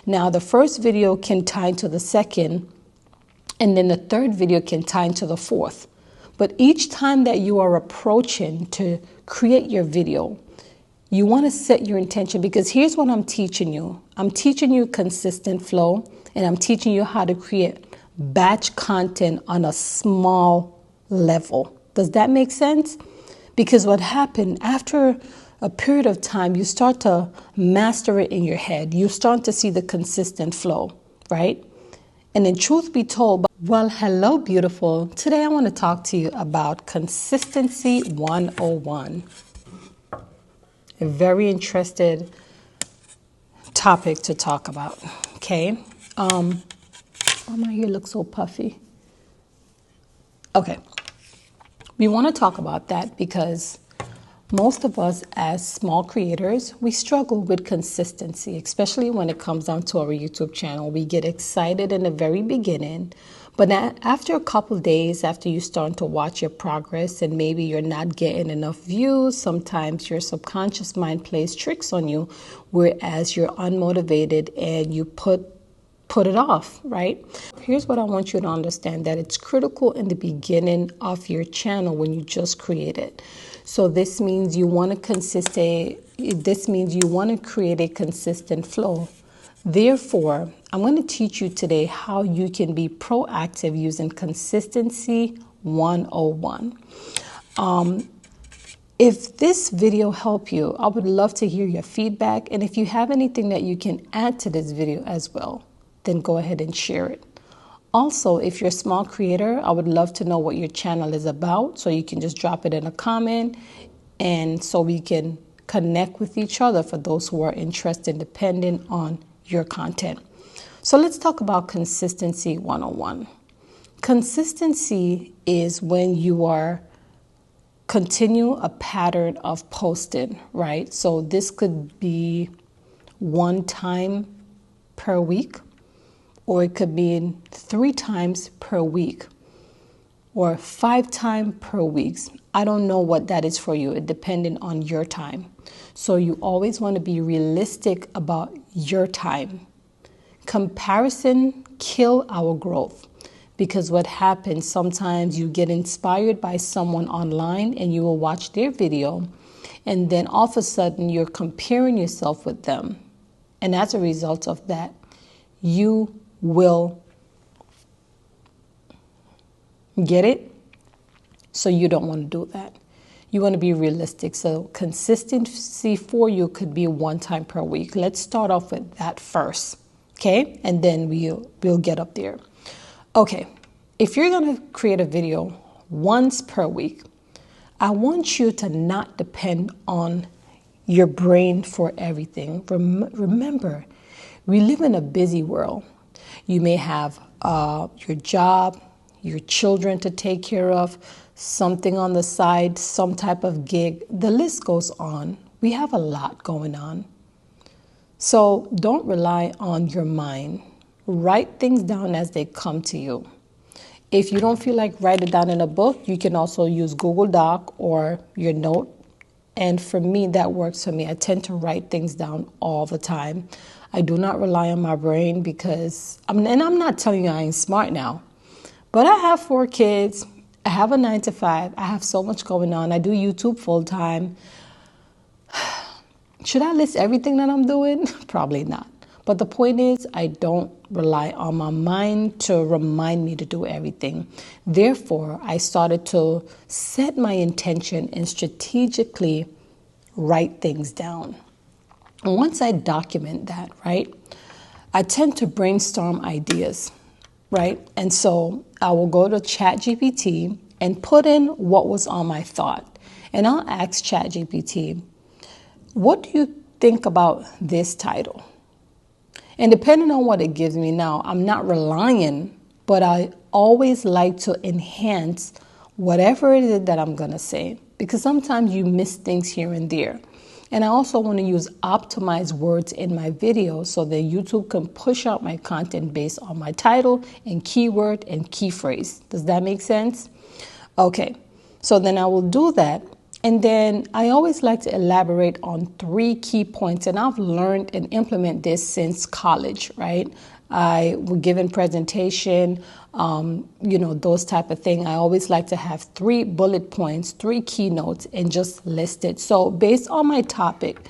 Now, the first video can tie into the second, and then the third video can tie into the fourth. But each time that you are approaching to create your video, you want to set your intention, because here's what I'm teaching you. I'm teaching you consistent flow, and I'm teaching you how to create batch content on a small level. Does that make sense? Because what happened after a period of time, you start to master it in your head. You start to see the consistent flow, right? And then truth be told, well, hello, beautiful. Today I want to talk to you about Consistency 101. A very interested topic to talk about, okay? Oh, my hair looks so puffy. Okay. We want to talk about that because most of us as small creators, we struggle with consistency, especially when it comes down to our YouTube channel. We get excited in the very beginning, but after a couple of days, after you start to watch your progress and maybe you're not getting enough views, sometimes your subconscious mind plays tricks on you, whereas you're unmotivated and you put it off, right? Here's what I want you to understand, that it's critical in the beginning of your channel when you just create it. So this means you want to create a consistent flow. Therefore, I'm going to teach you today how you can be proactive using Consistency 101. If this video helped you, I would love to hear your feedback. And if you have anything that you can add to this video as well, then go ahead and share it. Also, if you're a small creator, I would love to know what your channel is about, so you can just drop it in a comment, and so we can connect with each other for those who are interested, depending on your content. So let's talk about Consistency 101. Consistency is when you are continue a pattern of posting, right? So this could be one time per week, or it could be 3 times per week, or 5 times per week. I don't know what that is for you. It depends on your time. So you always want to be realistic about your time. Comparison kills our growth, because what happens, sometimes you get inspired by someone online and you will watch their video, and then all of a sudden you're comparing yourself with them. And as a result of that, you will get it. So you don't want to do that. You want to be realistic. So consistency for you could be 1 time per week. Let's start off with that first, okay? And then we'll get up there. Okay, if you're going to create a video once per week, I want you to not depend on your brain for everything. Remember, we live in a busy world. You may have your job, your children to take care of, something on the side, some type of gig. The list goes on. We have a lot going on. So don't rely on your mind. Write things down as they come to you. If you don't feel like write it down in a book, you can also use Google Doc or your note. And for me, that works for me. I tend to write things down all the time. I do not rely on my brain, because, and I'm not telling you I ain't smart now, but I have 4 kids. I have a 9 to 5. I have so much going on. I do YouTube full time. Should I list everything that I'm doing? Probably not. But the point is, I don't rely on my mind to remind me to do everything. Therefore, I started to set my intention and strategically write things down. And once I document that, right, I tend to brainstorm ideas, right? And so I will go to ChatGPT and put in what was on my thought. And I'll ask ChatGPT, what do you think about this title? And depending on what it gives me now, I'm not relying, but I always like to enhance whatever it is that I'm going to say, because sometimes you miss things here and there. And I also want to use optimized words in my videos so that YouTube can push out my content based on my title and keyword and key phrase. Does that make sense? Okay, so then I will do that. And then I always like to elaborate on 3 key points, and I've learned and implement this since college, right? I was given presentation, those type of thing. I always like to have 3 bullet points, 3 keynotes, and just list it. So based on my topic,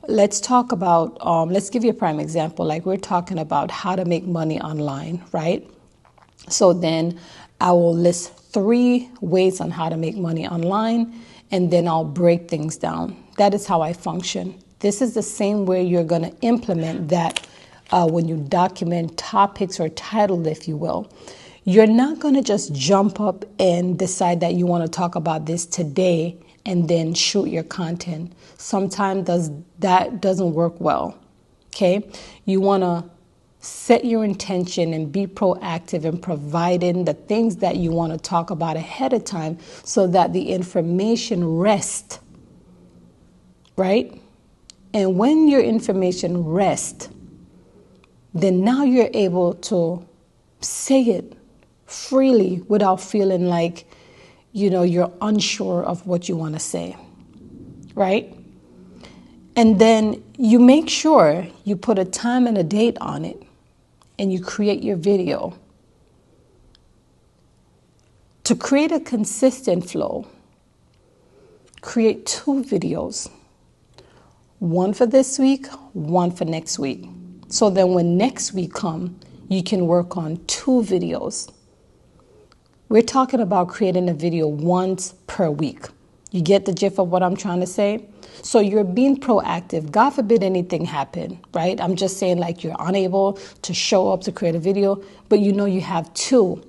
let's talk about, let's give you a prime example. Like we're talking about how to make money online, right? So then I will list 3 ways on how to make money online, and then I'll break things down. That is how I function. This is the same way you're going to implement that when you document topics or title, if you will. You're not going to just jump up and decide that you want to talk about this today and then shoot your content. Sometimes that doesn't work well. Okay? You want to set your intention and be proactive in providing the things that you want to talk about ahead of time so that the information rests, right? And when your information rests, then now you're able to say it freely without feeling like, you're unsure of what you want to say, right? And then you make sure you put a time and a date on it, and you create your video. To create a consistent flow, create 2 videos. One for this week, one for next week. So then when next week comes, you can work on 2 videos. We're talking about creating a video once per week. You get the gist of what I'm trying to say? So you're being proactive. God forbid anything happen, right? I'm just saying like you're unable to show up to create a video, but you have 2.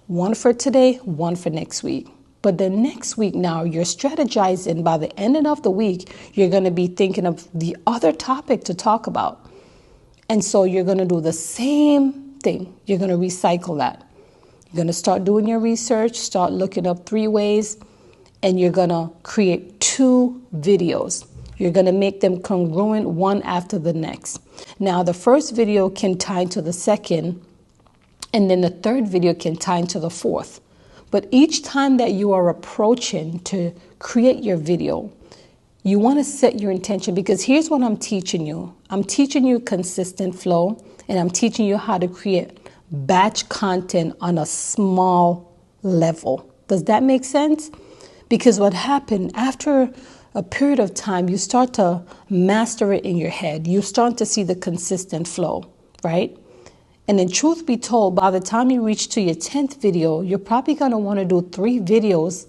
One for today, one for next week. But the next week now, you're strategizing. By the end of the week, you're going to be thinking of the other topic to talk about. And so you're going to do the same thing. You're going to recycle that. You're going to start doing your research, start looking up 3 ways, and you're going to create 2 videos. You're going to make them congruent one after the next. Now, the first video can tie into the second, and then the third video can tie into the fourth. But each time that you are approaching to create your video, you want to set your intention, because here's what I'm teaching you. I'm teaching you consistent flow, and I'm teaching you how to create batch content on a small level. Does that make sense? Because what happened after a period of time, you start to master it in your head. You start to see the consistent flow, right? And then truth be told, by the time you reach to your 10th video, you're probably going to want to do 3 videos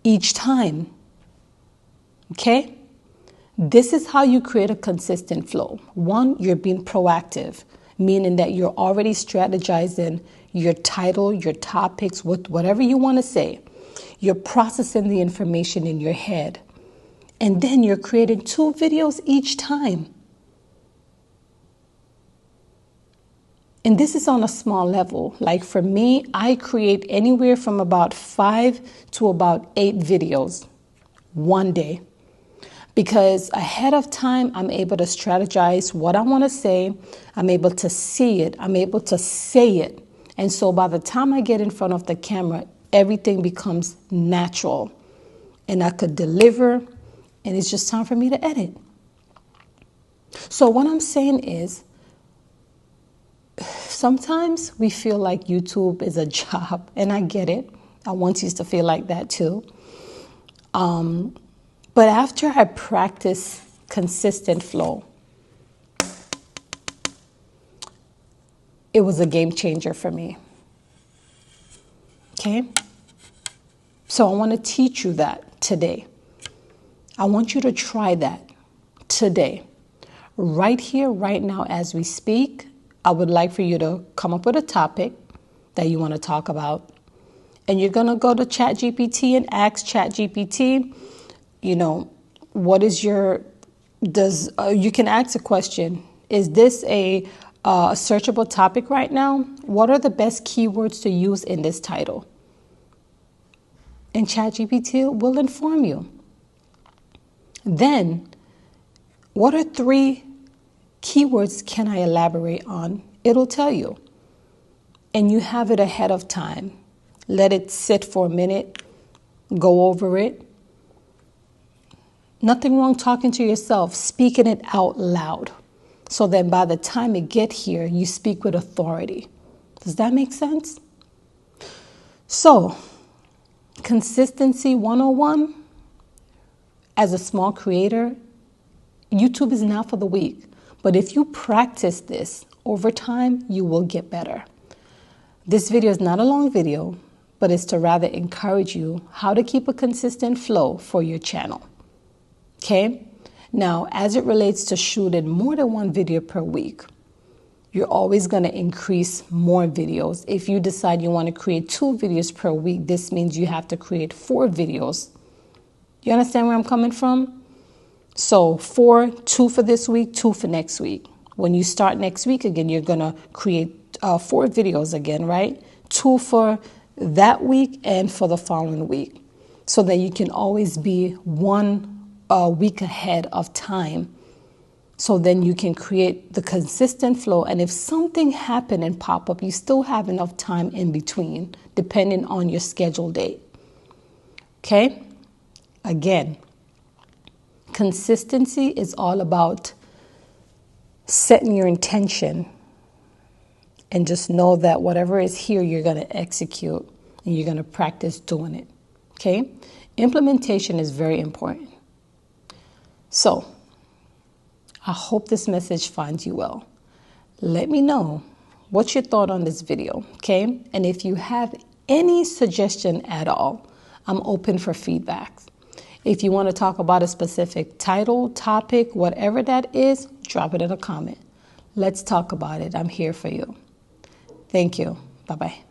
each time. Okay? This is how you create a consistent flow. 1, you're being proactive, meaning that you're already strategizing your title, your topics, whatever you want to say. You're processing the information in your head. And then you're creating 2 videos each time. And this is on a small level. Like for me, I create anywhere from about 5 to about 8 videos one day. Because ahead of time, I'm able to strategize what I want to say. I'm able to see it. I'm able to say it. And so by the time I get in front of the camera, everything becomes natural. And I could deliver, and it's just time for me to edit. So what I'm saying is, sometimes we feel like YouTube is a job, and I get it. I once used to feel like that too. But after I practice consistent flow, it was a game changer for me. Okay? So I want to teach you that today. I want you to try that today. Right here, right now, as we speak, I would like for you to come up with a topic that you want to talk about. And you're going to go to ChatGPT and ask ChatGPT, what is you can ask a question. Is this a searchable topic right now? What are the best keywords to use in this title? And ChatGPT will inform you. Then, what are 3 keywords can I elaborate on? It'll tell you. And you have it ahead of time. Let it sit for a minute. Go over it. Nothing wrong talking to yourself, speaking it out loud. So then by the time it gets here, you speak with authority. Does that make sense? So, consistency 101, as a small creator, YouTube is not for the weak. But if you practice this over time, you will get better. This video is not a long video, but it's to rather encourage you how to keep a consistent flow for your channel. Okay? Now, as it relates to shooting more than one video per week, you're always going to increase more videos. If you decide you want to create 2 videos per week, this means you have to create 4 videos. You understand where I'm coming from? So 4, 2 for this week, 2 for next week. When you start next week again, you're going to create 4 videos again, right? 2 for that week and for the following week. So that you can always be 1 week ahead of time. So then you can create the consistent flow. And if something happened and pop up, you still have enough time in between, depending on your scheduled date. Okay? Again, consistency is all about setting your intention and just know that whatever is here, you're going to execute and you're going to practice doing it. Okay? Implementation is very important. So, I hope this message finds you well. Let me know what's your thought on this video, okay? And if you have any suggestion at all, I'm open for feedback. If you want to talk about a specific title, topic, whatever that is, drop it in a comment. Let's talk about it. I'm here for you. Thank you. Bye-bye.